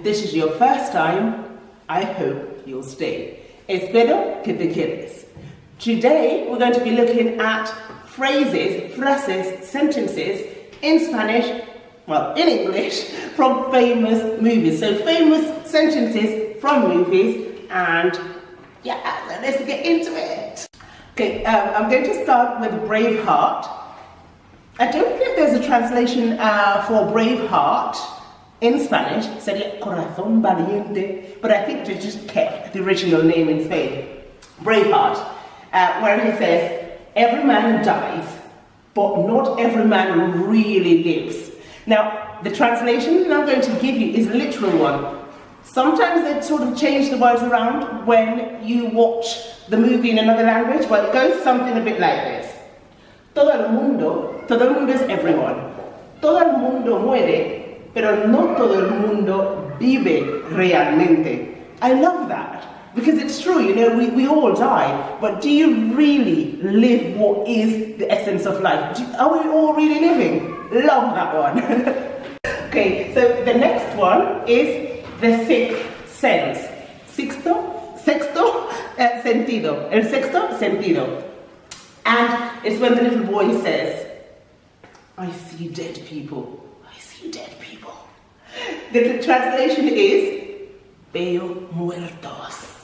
this is your first time, I hope you'll stay. Espero que te quedes. Today, we're going to be looking at phrases, sentences in Spanish, well, in English, from famous movies. So famous sentences from movies, and yeah, so let's get into it. Okay, I'm going to start with Braveheart. I don't think there's a translation for Braveheart in Spanish, sería Corazón Valiente, but I think they just kept the original name in Spain. Braveheart, where he says, every man dies, but not every man really lives. Now, the translation that I'm going to give you is a literal one. Sometimes they sort of change the words around when you watch the movie in another language, but it goes something a bit like this. Todo el mundo es everyone. Todo el mundo muere, pero no todo el mundo vive realmente. I love that, because it's true, you know, we all die, but do you really live what is the essence of life? Are we all really living? Love that one. Okay, so the next one is the sixth sense. Sexto sentido. El sexto sentido. And it's when the little boy says, I see dead people. I see dead people. The translation is, veo muertos.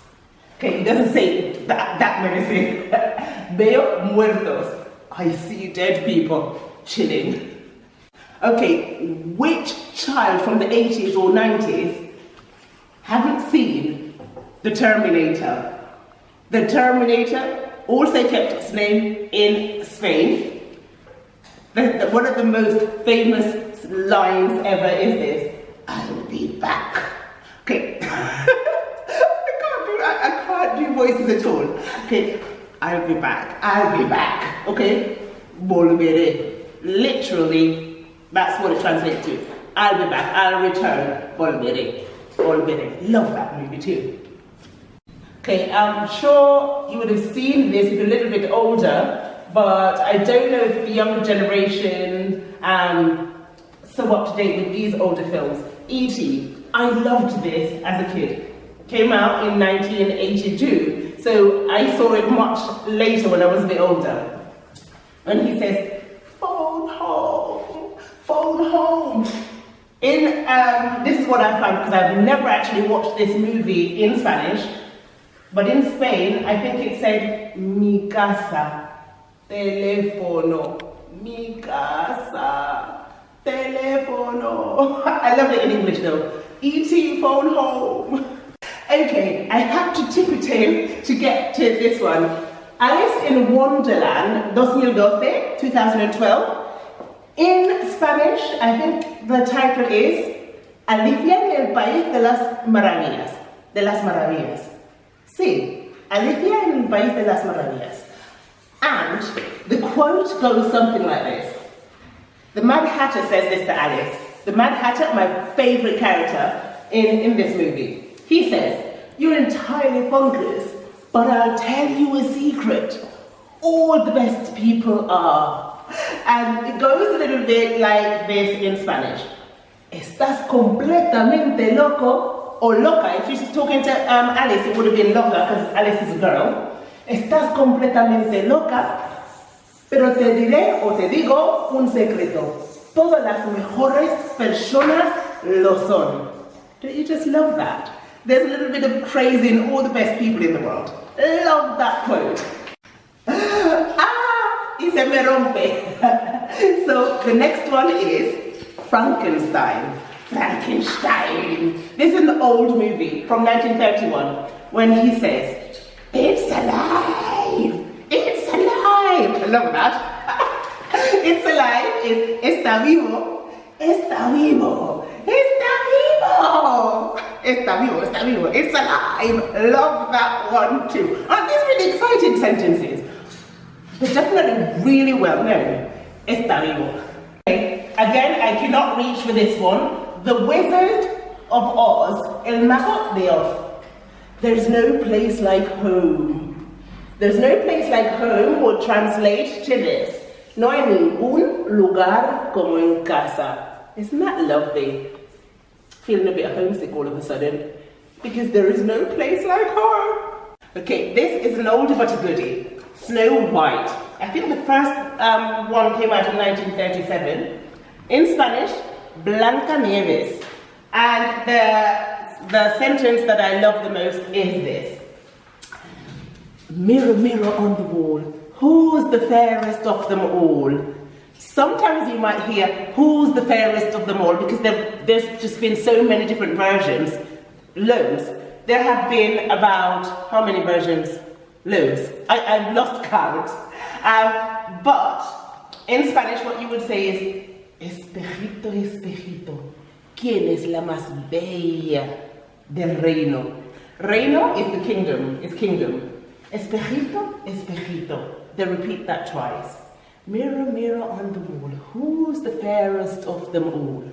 Okay, he doesn't say that many things. Veo muertos. I see dead people chilling. Okay, which child from the 80s or 90s haven't seen The Terminator? The Terminator also kept its name in Spain. One of the most famous lines ever is this, I'll be back. Okay, I can't do voices at all. Okay, I'll be back, okay? Volveré. Literally, that's what it translates to. I'll be back, I'll return, volveré. Love that movie too. Okay, I'm sure you would have seen this if you're a little bit older, but I don't know if the younger generation so up to date with these older films. E.T. I loved this as a kid. Came out in 1982, so I saw it much later when I was a bit older. And he says, phone home, phone home. This is what I found, because I've never actually watched this movie in Spanish, but in Spain, I think it said, mi casa, teléfono, mi casa, teléfono. I love it in English though. E.T. phone home. Okay, I have to tip it in to get to this one. Alice in Wonderland, 2012. In Spanish, I think the title is Alicia en el País de las Maravillas. De las Maravillas. Sí, Alicia en el País de las Maravillas. And the quote goes something like this. The Mad Hatter says this to Alice. The Mad Hatter, my favorite character in this movie. He says, you're entirely bonkers, but I'll tell you a secret. All the best people are. And it goes a little bit like this in Spanish. Estás completamente loco or loca. If she's talking to Alice, it would have been loca because Alice is a girl. Estás completamente loca, pero te diré o te digo un secreto. Todas las mejores personas lo son. Don't you just love that? There's a little bit of praising all the best people in the world. Love that quote. Y se me rompe. So the next one is Frankenstein. Frankenstein. This is an old movie from 1931 when he says, it's alive! It's alive! I love that. It's alive is está vivo. Está vivo. Está vivo. Está vivo. Está vivo. It's alive. Love that one too. Aren't these really exciting sentences? But definitely really well known. Está vivo. Okay. Again, I cannot reach for this one. The Wizard of Oz, El Mago de Oz. There's no place like home. There's no place like home will translate to this. No hay ningún lugar como en casa. Isn't that lovely? feeling a bit homesick all of a sudden because there is no place like home. Okay, this is an oldie but a goodie. Snow White. I think the first one came out in 1937. In Spanish, Blancanieves. And the sentence that I love the most is this. Mirror, mirror on the wall, who's the fairest of them all? Sometimes you might hear, who's the fairest of them all? Because there's just been so many different versions. Loads. There have been about, how many versions? Loads. I've lost count. But in Spanish, what you would say is, espejito, espejito, ¿quién es la más bella del reino? Reino is the kingdom, is kingdom. Espejito, espejito. They repeat that twice. Mirror, mirror on the wall, who's the fairest of them all?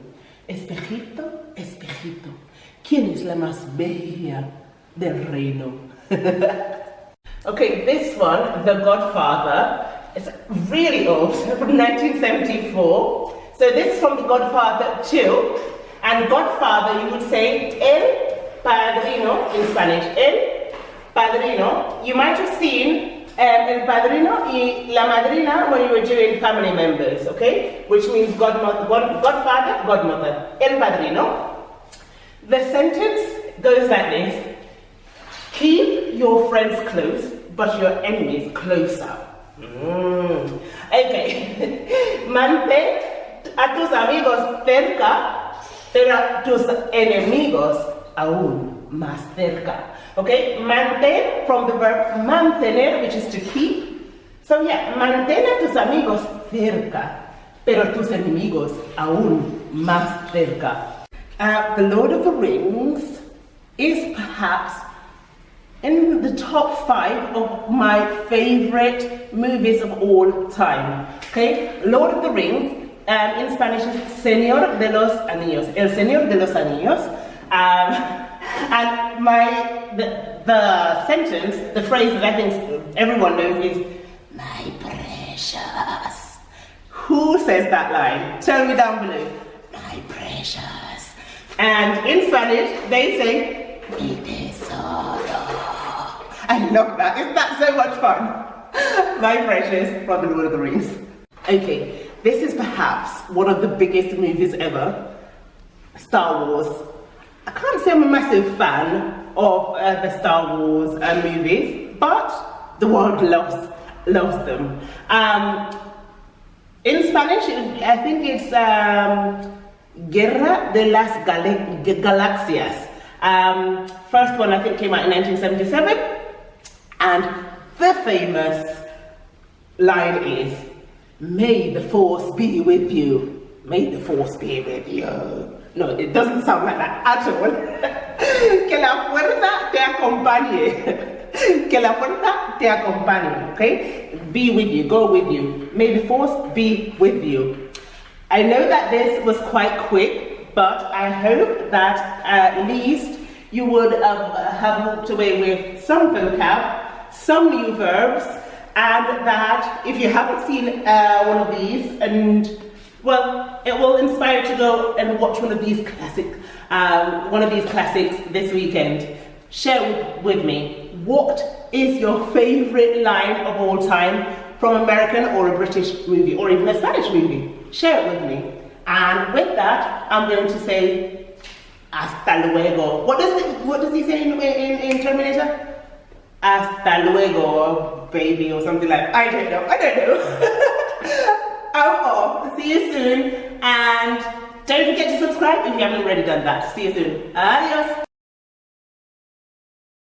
Espejito, espejito, ¿quién es la más bella del reino? Okay, this one, The Godfather, is really old, from 1974. So this is from The Godfather 2, and Godfather, you would say El Padrino in Spanish, El Padrino. You might have seen El Padrino y La Madrina when you were doing family members, okay? Which means Godfather, Godmother, El Padrino. The sentence goes like this. Keep your friends close, but your enemies closer. Okay. Mantén a tus amigos cerca, pero tus enemigos aún más cerca. Okay, mantén from the verb mantener, which is to keep. So yeah, mantén a tus amigos cerca, pero tus enemigos aún más cerca. The Lord of the Rings is perhaps in the top 5 of my favorite movies of all time. Okay, Lord of the Rings, in Spanish is Señor de los Anillos, El Señor de los Anillos. And the sentence, the phrase that I think everyone knows is, my precious. Who says that line? Tell me down below. My precious. And in Spanish, they say, mi tesoro. I love that. Isn't that so much fun? My precious from the Lord of the Rings. Okay, this is perhaps one of the biggest movies ever. Star Wars. I can't say I'm a massive fan of the Star Wars movies, but the world loves them. In Spanish, I think it's Guerra de las Galaxias. First one I think came out in 1977, and the famous line is, may the force be with you. May the force be with you. No, it doesn't sound like that at all. Que la fuerza te acompañe. Que la fuerza te acompañe, okay? Be with you, go with you. May the force be with you. I know that this was quite quick, but I hope that at least you would have walked away with some vocab, some new verbs, and that if you haven't seen one of these, and well, it will inspire you to go and watch one of these classics this weekend. Share with me, what is your favorite line of all time from American or a British movie or even a Spanish movie? Share it with me. And with that, I'm going to say hasta luego. What does he say in Terminator? Hasta luego, baby, or something like that. I don't know. I'm off. See you soon. And don't forget to subscribe if you haven't already done that. See you soon. Adios.